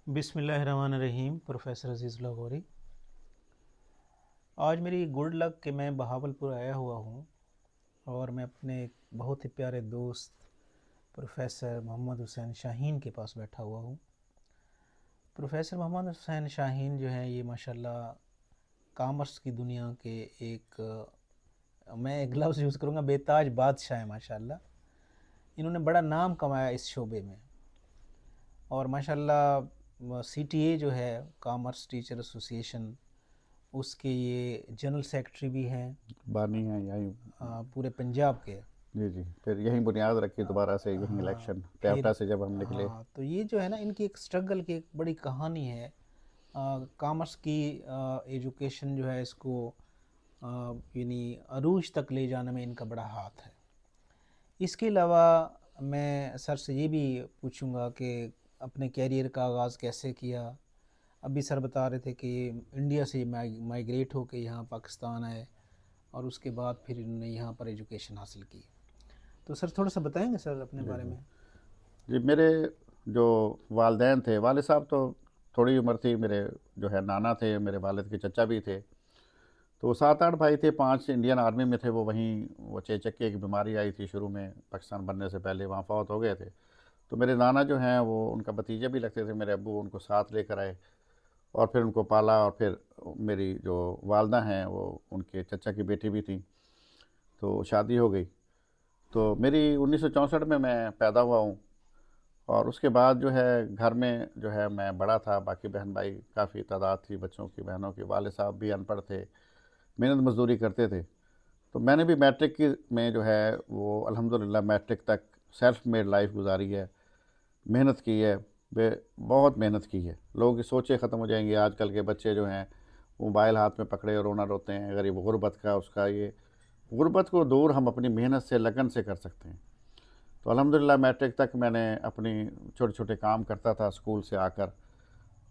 بسم اللہ الرحمن الرحیم۔ پروفیسر عزیز لاہوری، آج میری گڈ لک کہ میں بہاولپور آیا ہوا ہوں اور میں اپنے ایک بہت ہی پیارے دوست پروفیسر محمد حسین شاہین کے پاس بیٹھا ہوا ہوں۔ پروفیسر محمد حسین شاہین جو ہیں یہ ماشاءاللہ کامرس کی دنیا کے ایک میں ایک لفظ یوز کروں گا، بے تاج بادشاہ ہیں ماشاءاللہ۔ انہوں نے بڑا نام کمایا اس شعبے میں، اور ماشاءاللہ سی ٹی اے جو ہے کامرس ٹیچر ایسوسی ایشن، اس کے یہ جنرل سیکرٹری بھی ہیں بانی ہیں یہیں۔ پورے پنجاب کے۔ جی جی، پھر یہیں بنیاد رکھی دوبارہ سے، یہیں ہاں الیکشن پھر ٹیپٹا سے جب ہم نکلے۔ ہاں تو یہ جو ہے نا ان کی ایک سٹرگل کی ایک بڑی کہانی ہے۔ کامرس کی ایجوکیشن جو ہے اس کو یعنی عروج تک لے جانے میں ان کا بڑا ہاتھ ہے۔ اس کے علاوہ میں سر سے یہ بھی پوچھوں گا کہ اپنے کیریئر کا آغاز کیسے کیا؟ ابھی سر بتا رہے تھے کہ انڈیا سے مائیگریٹ ہو کے یہاں پاکستان آئے اور اس کے بعد پھر انہوں نے یہاں پر ایجوکیشن حاصل کی۔ تو سر تھوڑا سا بتائیں گے سر اپنے جی بارے جی میں؟ جی، میرے جو والدین تھے، والد صاحب تو تھوڑی عمر تھی، میرے جو ہے نانا تھے، میرے والد کے چچا بھی تھے، تو 7-8 بھائی تھے۔ 5 انڈین آرمی میں تھے، وہ وہیں وہ چیچک کی ایک بیماری آئی تھی شروع میں، پاکستان بننے سے پہلے وہاں فوت ہو گئے تھے۔ تو میرے نانا جو ہیں وہ ان کا بھتیجے بھی لگتے تھے، میرے ابو ان کو ساتھ لے کر آئے اور پھر ان کو پالا، اور پھر میری جو والدہ ہیں وہ ان کے چچا کی بیٹی بھی تھیں، تو شادی ہو گئی۔ تو میری 1964 میں پیدا ہوا ہوں، اور اس کے بعد جو ہے گھر میں جو ہے میں بڑا تھا، باقی بہن بھائی کافی تعداد تھی بچوں کی، بہنوں کی۔ والد صاحب بھی ان پڑھ تھے، محنت مزدوری کرتے تھے۔ تو میں نے بھی میٹرک کی میں جو ہے وہ الحمدللہ میٹرک تک سیلف میڈ لائف گزاری ہے، محنت کی ہے، بہت محنت کی ہے۔ لوگوں کی سوچیں ختم ہو جائیں گی، آج کل کے بچے جو ہیں موبائل ہاتھ میں پکڑے اور رونا روتے ہیں، غریب غربت کا اس کا یہ غربت کو دور ہم اپنی محنت سے لگن سے کر سکتے ہیں۔ تو الحمدللہ میٹرک تک میں نے اپنی چھوٹے چھوٹے کام کرتا تھا اسکول سے آ کر،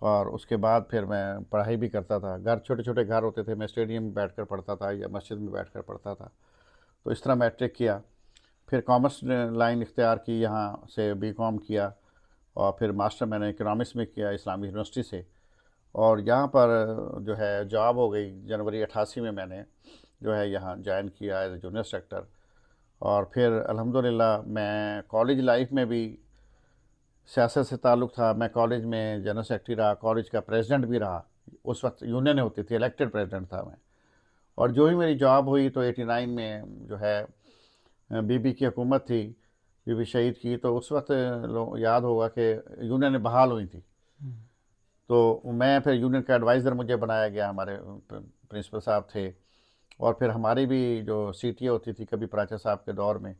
اور اس کے بعد پھر میں پڑھائی بھی کرتا تھا۔ گھر چھوٹے چھوٹے گھر ہوتے تھے، میں اسٹیڈیم میں بیٹھ کر پڑھتا تھا یا مسجد میں بیٹھ کر پڑھتا تھا۔ تو اس طرح میٹرک کیا، پھر کامرس لائن اختیار کی، یہاں سے بی کام کیا، اور پھر ماسٹر میں نے اکنامکس میں کیا اسلامی یونیورسٹی سے، اور یہاں پر جو ہے جاب ہو گئی۔ جنوری 88 میں نے جو ہے یہاں جوائن کیا ایز اے جونیئر سیکٹر، اور پھر الحمدللہ میں کالج لائف میں بھی سیاست سے تعلق تھا۔ میں کالج میں جنرل سیکرٹری رہا، کالج کا پریزیڈنٹ بھی رہا، اس وقت یونین ہوتی تھی، الیکٹڈ پریزیڈنٹ تھا میں۔ اور جو ہی میری جاب ہوئی تو 89 میں جو ہے بی بی کی حکومت تھی، بی بی شہید کی، تو اس وقت یاد ہوگا کہ یونین بحال ہوئی تھی، تو میں پھر یونین کا ایڈوائزر مجھے بنایا گیا، ہمارے پرنسپل صاحب تھے، اور پھر ہماری بھی جو سی ٹی اے ہوتی تھی کبھی پراچا صاحب کے دور میں،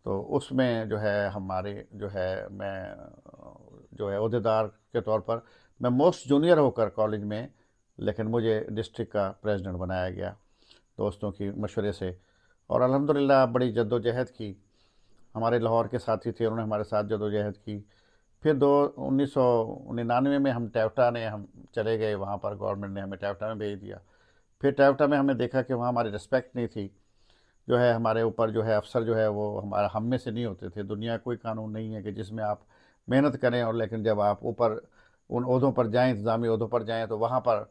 تو اس میں جو ہے ہمارے جو ہے میں جو ہے عہدیدار کے طور پر میں موسٹ جونیئر ہو کر کالج میں، لیکن مجھے ڈسٹرکٹ کا پریزیڈنٹ بنایا گیا دوستوں کی مشورے سے، اور الحمدللہ بڑی جد و جہد کی۔ ہمارے لاہور کے ساتھی تھے، انہوں نے ہمارے ساتھ جد و جہد کی۔ پھر 1999 میں ہم ٹیوٹا نے ہم چلے گئے، وہاں پر گورنمنٹ نے ہمیں ٹیوٹا میں بھیج دیا۔ پھر ٹیوٹا میں ہم نے دیکھا کہ وہاں ہماری رسپیکٹ نہیں تھی، جو ہے ہمارے اوپر جو ہے افسر جو ہے وہ ہم میں سے نہیں ہوتے تھے۔ دنیا کوئی قانون نہیں ہے کہ جس میں آپ محنت کریں، اور لیکن جب آپ اوپر ان عہدوں پر جائیں، انتظامی عہدوں پر جائیں، تو وہاں پر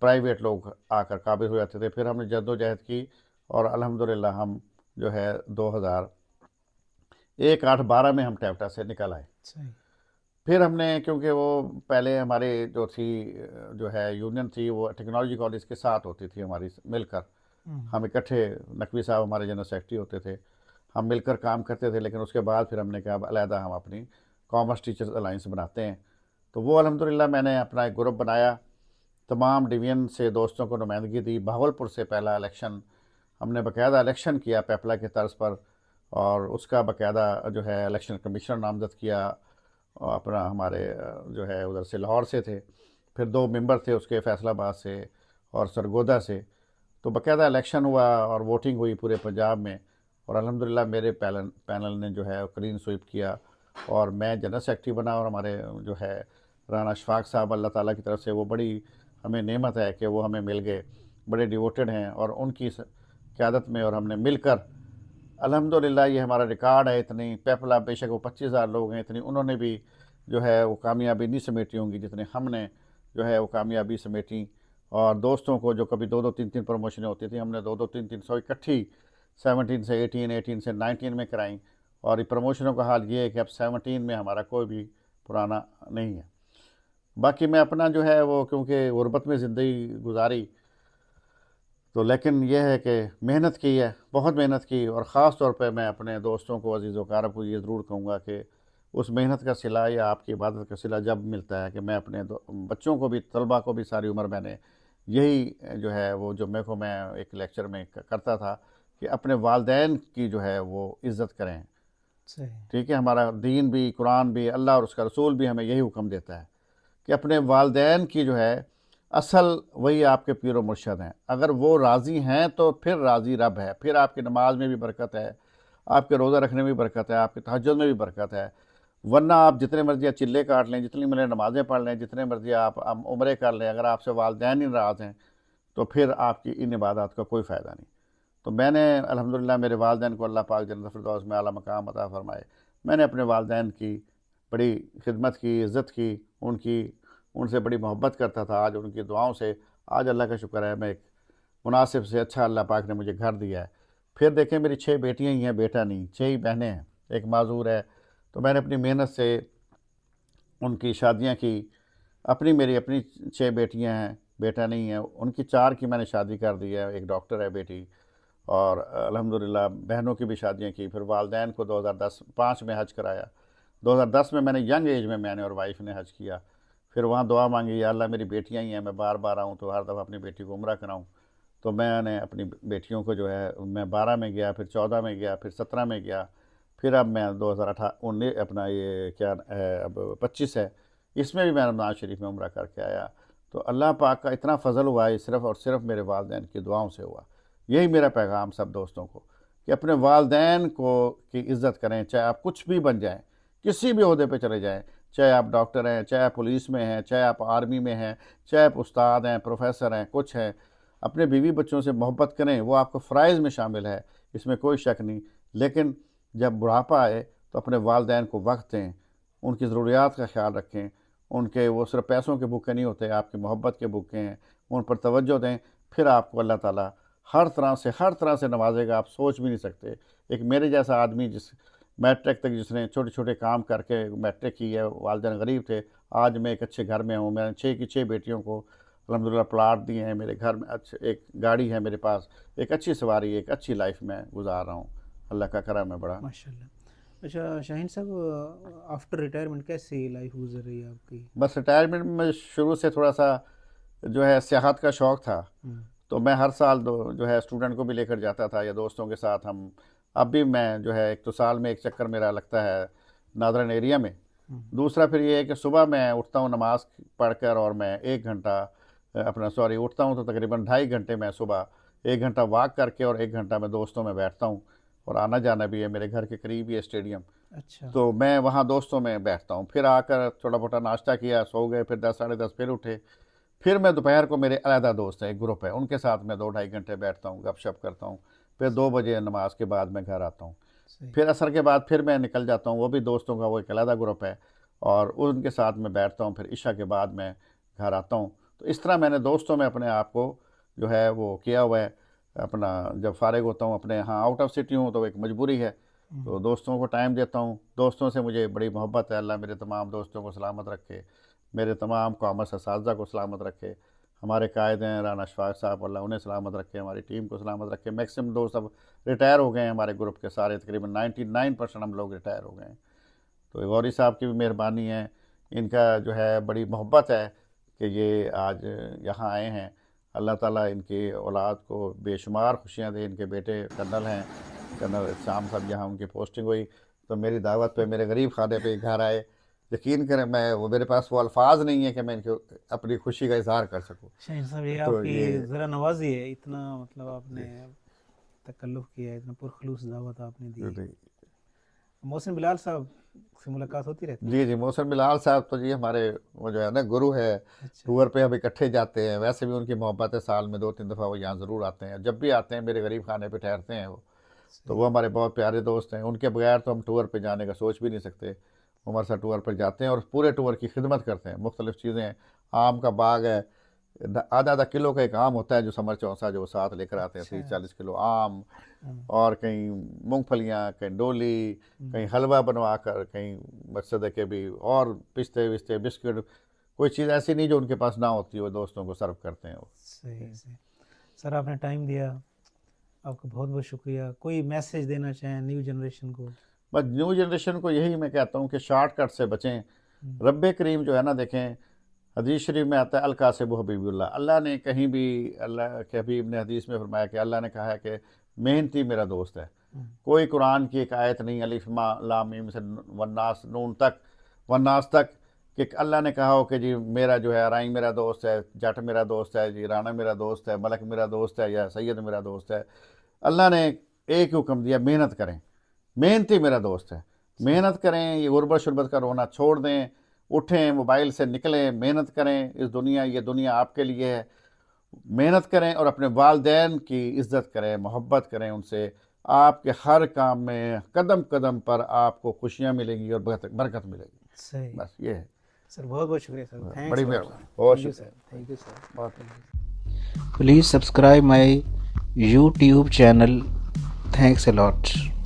پرائیویٹ لوگ آ کر قابض ہو جاتے تھے۔ پھر ہم نے جد و جہد کی، اور الحمدللہ ہم جو ہے 2001-08-12 میں ہم ٹیوٹا سے نکل آئے۔ صحیح۔ پھر ہم نے کیونکہ وہ پہلے ہمارے جو تھی جو ہے یونین تھی وہ ٹیکنالوجی کالج کے ساتھ ہوتی تھی ہماری مل کر، ہم اکٹھے، نقوی صاحب ہمارے جنرل سیکرٹری ہوتے تھے، ہم مل کر کام کرتے تھے، لیکن اس کے بعد پھر ہم نے کہا اب علیحدہ ہم اپنی کامرس ٹیچرز الائنس بناتے ہیں۔ تو وہ الحمدللہ میں نے اپنا ایک گروپ بنایا، تمام ڈویژن سے دوستوں کو نمائندگی دی۔ بہاولپور سے پہلا الیکشن ہم نے باقاعدہ الیکشن کیا پیپلا کے طرز پر، اور اس کا باقاعدہ جو ہے الیکشن کمیشنر نامزد کیا، اور اپنا ہمارے جو ہے ادھر سے لاہور سے تھے، پھر 2 ممبر تھے اس کے فیصل آباد سے اور سرگودا سے۔ تو باقاعدہ الیکشن ہوا اور ووٹنگ ہوئی پورے پنجاب میں، اور الحمدللہ میرے پینل نے جو ہے کلین سویپ کیا، اور میں جنرل سیکرٹری بنا، اور ہمارے جو ہے رانا اشفاق صاحب اللہ تعالیٰ کی طرف سے وہ بڑی ہمیں نعمت ہے کہ وہ ہمیں مل گئے، بڑے ڈیووٹڈ ہیں، اور ان کی قیادت میں اور ہم نے مل کر الحمدللہ یہ ہمارا ریکارڈ ہے۔ اتنی پیپلا بے شک وہ 25,000 لوگ ہیں، اتنی انہوں نے بھی جو ہے وہ کامیابی نہیں سمیٹی ہوں گی جتنے ہم نے جو ہے وہ کامیابی سمیٹی. اور دوستوں کو جو کبھی 2-2 3-3 پروموشنیں ہوتی تھیں ہم نے 2-2 3-3 100 اکٹھی 17 سے 18 18 سے 19 میں کرائیں. اور یہ پروموشنوں کا حال یہ ہے کہ اب 17 میں ہمارا کوئی بھی پرانا نہیں ہے. باقی میں اپنا جو ہے وہ کیونکہ غربت میں زندگی گزاری تو لیکن یہ ہے کہ محنت کی ہے، بہت محنت کی. اور خاص طور پہ میں اپنے دوستوں کو عزیز و اقارب کو یہ ضرور کہوں گا کہ اس محنت کا صلہ یا آپ کی عبادت کا صلہ جب ملتا ہے کہ میں اپنے بچوں کو بھی طلباء کو بھی ساری عمر میں نے یہی جو ہے وہ جمعے کو میں ایک لیکچر میں کرتا تھا کہ اپنے والدین کی جو ہے وہ عزت کریں. صحیح. ٹھیک ہے، ہمارا دین بھی، قرآن بھی، اللہ اور اس کا رسول بھی ہمیں یہی حکم دیتا ہے کہ اپنے والدین کی جو ہے اصل وہی آپ کے پیر و مرشد ہیں. اگر وہ راضی ہیں تو پھر راضی رب ہے، پھر آپ کی نماز میں بھی برکت ہے، آپ کے روزہ رکھنے میں بھی برکت ہے، آپ کے تہجد میں بھی برکت ہے. ورنہ آپ جتنے مرضی چلے کاٹ لیں، جتنی مرضی نمازیں پڑھ لیں، جتنے مرضی آپ عمرے کر لیں، اگر آپ سے والدین ہی ناراض ہیں تو پھر آپ کی ان عبادات کا کوئی فائدہ نہیں. تو میں نے الحمدللہ میرے والدین کو اللہ پاک جنت الفردوس میں اعلیٰ مقام عطا فرمائے. میں نے اپنے والدین کی بڑی خدمت کی، عزت کی، ان سے بڑی محبت کرتا تھا. آج ان کی دعاؤں سے آج اللہ کا شکر ہے میں ایک مناسب سے اچھا اللہ پاک نے مجھے گھر دیا ہے. پھر دیکھیں میری 6 بیٹیاں ہی ہیں، بیٹا نہیں، 6 ہی بہنیں ہیں، ایک معذور ہے. تو میں نے اپنی محنت سے ان کی شادیاں کی. میری اپنی 6 بیٹیاں ہیں، بیٹا نہیں ہے. ان کی 4 کی میں نے شادی کر دی ہے، ایک ڈاکٹر ہے بیٹی. اور الحمدللہ بہنوں کی بھی شادیاں کی. پھر والدین کو 2005 میں حج کرایا. 2010 میں نے ینگ ایج میں نے اور وائف نے حج کیا. پھر وہاں دعا مانگی، یا اللہ میری بیٹیاں ہی ہیں، میں بار بار آؤں تو ہر دفعہ اپنی بیٹی کو عمرہ کراؤں. تو میں نے اپنی بیٹیوں کو جو ہے میں 12 میں گیا، پھر 14 میں گیا، پھر 17 میں گیا. پھر اب میں 2018 اپنا یہ کیا اب 25 ہے، اس میں بھی میں رمضان شریف میں عمرہ کر کے آیا. تو اللہ پاک کا اتنا فضل ہوا ہے صرف اور صرف میرے والدین کی دعاؤں سے ہوا. یہی میرا پیغام سب دوستوں کو کہ اپنے والدین کی عزت کریں، چاہے آپ کچھ بھی بن جائیں، کسی بھی عہدے پہ چلے جائیں، چاہے آپ ڈاکٹر ہیں، چاہے آپ پولیس میں ہیں، چاہے آپ آرمی میں ہیں، چاہے آپ استاد ہیں، پروفیسر ہیں، کچھ ہیں. اپنے بیوی بچوں سے محبت کریں، وہ آپ کو فرائض میں شامل ہے، اس میں کوئی شک نہیں. لیکن جب بڑھاپا آئے تو اپنے والدین کو وقت دیں، ان کی ضروریات کا خیال رکھیں. ان کے وہ صرف پیسوں کے بھوکے نہیں ہوتے، آپ کی محبت کے بھوکے ہیں. ان پر توجہ دیں، پھر آپ کو اللہ تعالیٰ ہر طرح سے نوازے گا، آپ سوچ بھی نہیں سکتے. ایک میرے جیسا آدمی جس میٹرک تک جس نے چھوٹے چھوٹے کام کر کے میٹرک کی ہے، والدین غریب تھے، آج میں ایک اچھے گھر میں ہوں. میں نے 6 کی 6 بیٹیوں کو الحمدللہ پلاٹ دیے ہیں، میرے گھر میں ایک گاڑی ہے میرے پاس، ایک اچھی سواری، ایک اچھی لائف میں گزار رہا ہوں. اللہ کا کرم ہے بڑا. ماشاء اللہ. اچھا شاہین صاحب، آفٹر ریٹائرمنٹ کیسی لائف گزر رہی ہے آپ کی؟ بس ریٹائرمنٹ میں شروع سے تھوڑا سا جو ہے سیاحت کا شوق تھا. تو میں ہر سال جو ہے اسٹوڈنٹ کو بھی لے کر جاتا تھا یا دوستوں کے ساتھ. اب بھی میں جو ہے ایک تو سال میں ایک چکر میرا لگتا ہے نادرن ایریا میں. دوسرا پھر یہ ہے کہ صبح میں اٹھتا ہوں نماز پڑھ کر، اور میں 1 گھنٹہ اٹھتا ہوں تو تقریباً 2.5 گھنٹے میں صبح 1 گھنٹہ واک کر کے اور 1 گھنٹہ میں دوستوں میں بیٹھتا ہوں. اور آنا جانا بھی ہے، میرے گھر کے قریب ہی ہے اسٹیڈیم. اچھا. تو میں وہاں دوستوں میں بیٹھتا ہوں. پھر آ کر تھوڑا موٹا ناشتہ کیا، سو گئے، پھر 10 ساڑھے 10 پھر اٹھے. پھر میں دوپہر کو میرے علیحدہ دوست ہیں، ایک گروپ ہے، ان کے ساتھ میں 2-2.5 گھنٹے بیٹھتا ہوں، گپ شپ کرتا ہوں. پھر 2 بجے نماز کے بعد میں گھر آتا ہوں. پھر عصر کے بعد پھر میں نکل جاتا ہوں، وہ بھی دوستوں کا وہ ایک علیحدہ گروپ ہے، اور ان کے ساتھ میں بیٹھتا ہوں. پھر عشاء کے بعد میں گھر آتا ہوں. تو اس طرح میں نے دوستوں میں اپنے آپ کو جو ہے وہ کیا ہوا ہے. اپنا جب فارغ ہوتا ہوں، اپنے ہاں آؤٹ آف سٹی ہوں تو ایک مجبوری ہے، تو دوستوں کو ٹائم دیتا ہوں. دوستوں سے مجھے بڑی محبت ہے. اللہ میرے تمام دوستوں کو سلامت رکھے، میرے تمام کامرس اساتذہ کو سلامت رکھے. ہمارے قائد ہیں رانا اشفاق صاحب، اللہ انہیں سلامت رکھے، ہماری ٹیم کو سلامت رکھے. میکسیمم دوست اب ریٹائر ہو گئے ہیں ہمارے گروپ کے سارے، تقریباً 99% ہم لوگ ریٹائر ہو گئے ہیں. تو غوری صاحب کی بھی مہربانی ہے، ان کا جو ہے بڑی محبت ہے کہ یہ آج یہاں آئے ہیں. اللہ تعالیٰ ان کی اولاد کو بے شمار خوشیاں دے. ان کے بیٹے کرنل ہیں، کرنل شام صاحب، یہاں ان کی پوسٹنگ ہوئی تو میری دعوت پہ میرے غریب خانے پہ گھر آئے. یقین کریں میرے پاس وہ الفاظ نہیں ہے کہ میں ان کو اپنی خوشی کا اظہار کر سکوں. شاہین صاحب، یہ آپ تو کی یہ ذرا نوازی ہے، اتنا مطلب آپ نے تکلف کیا ہے، اتنا پرخلوص دعوت آپ نے دی. محسن بلال صاحب سے ملاقات ہوتی رہتی ہے؟ جی محسن بلال صاحب تو جی ہمارے وہ جو ہے نا گرو ہے. ٹور پہ ہم اکٹھے جاتے ہیں. ویسے بھی ان کی محبت ہے، سال میں 2-3 دفعہ وہ یہاں ضرور آتے ہیں. جب بھی آتے ہیں میرے غریب خانے پہ ٹھہرتے ہیں وہ. تو وہ ہمارے بہت پیارے دوست ہیں. ان کے بغیر تو ہم ٹور پہ جانے کا سوچ بھی نہیں سکتے. عمر سا ٹور پر جاتے ہیں اور پورے ٹور کی خدمت کرتے ہیں. مختلف چیزیں، آم کا باغ ہے، آدھا کلو کا ایک آم ہوتا ہے جو سمر چونسا جو ساتھ لے کر آتے ہیں، 30-40 کلو آم، اور کہیں مونگ پھلیاں، کہیں ڈولی، کہیں حلوہ بنوا کر، کہیں مقصد ہے کہ بھی اور پستے وستے بسکٹ، کوئی چیز ایسی نہیں جو ان کے پاس نہ ہوتی، وہ دوستوں کو سرو کرتے ہیں وہ. صحیح سر، آپ نے ٹائم دیا، آپ کا بہت بہت شکریہ. کوئی میسیج دینا چاہیں نیو جنریشن کو؟ بس نیو جنریشن کو یہی میں کہتا ہوں کہ شارٹ کٹ سے بچیں. رب کریم جو ہے نا، دیکھیں حدیث شریف میں آتا ہے القاسب حبیب اللہ. اللہ نے کہیں بھی، اللہ کے حبیب نے حدیث میں فرمایا کہ اللہ نے کہا ہے کہ محنتی میرا دوست ہے. کوئی قرآن کی ایک آیت نہیں الف لام میم سے والناس نون تک، والناس تک، کہ اللہ نے کہا ہو کہ جی میرا جو ہے رائیں میرا دوست ہے، جٹ میرا دوست ہے، جی رانا میرا دوست ہے، ملک میرا دوست ہے، یا سید میرا دوست ہے. اللہ نے ایک حکم دیا، محنت کریں. محنتی میرا دوست ہے، محنت کریں. یہ غربت شربت کا رونا چھوڑ دیں، اٹھیں، موبائل سے نکلیں، محنت کریں. یہ دنیا آپ کے لیے ہے. محنت کریں اور اپنے والدین کی عزت کریں، محبت کریں ان سے. آپ کے ہر کام میں قدم قدم پر آپ کو خوشیاں ملیں گی اور برکت ملے گی. صحیح. بس یہ ہے سر، بہت بہت شکریہ سر. بڑی مہربانی. بہت شکریہ. Thank you sir. بہت please subscribe my YouTube channel. Thanks a lot.